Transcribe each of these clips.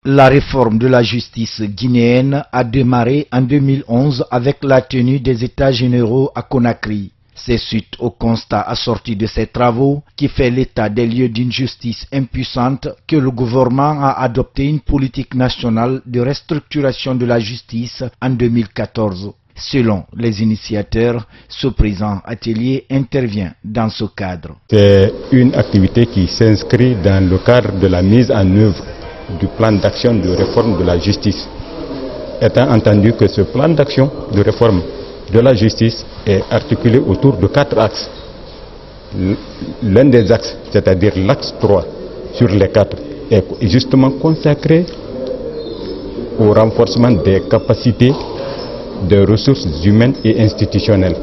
La réforme de la justice guinéenne a démarré en 2011 avec la tenue des États généraux à Conakry. C'est suite au constat assorti de ces travaux qui fait l'état des lieux d'une justice impuissante que le gouvernement a adopté une politique nationale de restructuration de la justice en 2014. Selon les initiateurs, ce présent atelier intervient dans ce cadre. C'est une activité qui s'inscrit dans le cadre de la mise en œuvre du plan d'action de réforme de la justice. Étant entendu que ce plan d'action de réforme de la justice est articulé autour de 4 axes. L'un des axes, c'est-à-dire l'axe 3 sur les 4, est justement consacré au renforcement des capacités des ressources humaines et institutionnelles.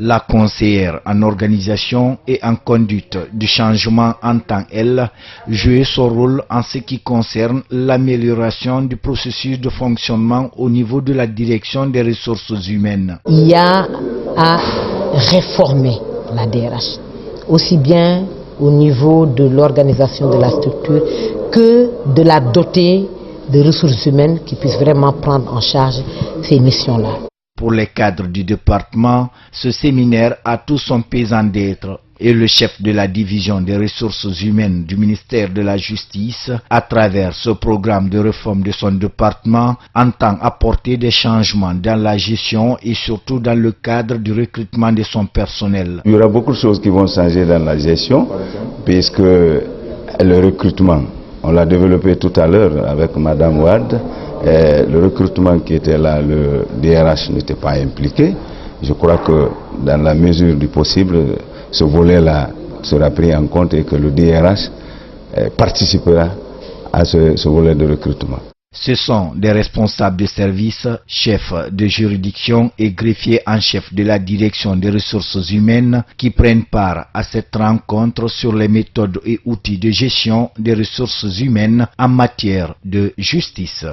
La conseillère en organisation et en conduite du changement entend, elle, jouer son rôle en ce qui concerne l'amélioration du processus de fonctionnement au niveau de la direction des ressources humaines. Il y a à réformer la DRH, aussi bien au niveau de l'organisation de la structure que de la doter de ressources humaines qui puissent vraiment prendre en charge ces missions-là. Pour les cadres du département, ce séminaire a tout son pesant d'être et le chef de la division des ressources humaines du ministère de la Justice, à travers ce programme de réforme de son département, entend apporter des changements dans la gestion et surtout dans le cadre du recrutement de son personnel. Il y aura beaucoup de choses qui vont changer dans la gestion puisque le recrutement, on l'a développé tout à l'heure avec Madame Wade. Le recrutement qui était là, le DRH n'était pas impliqué. Je crois que dans la mesure du possible, ce volet-là sera pris en compte et que le DRH participera à ce volet de recrutement. Ce sont des responsables de service, chefs de juridiction et greffiers en chef de la direction des ressources humaines qui prennent part à cette rencontre sur les méthodes et outils de gestion des ressources humaines en matière de justice.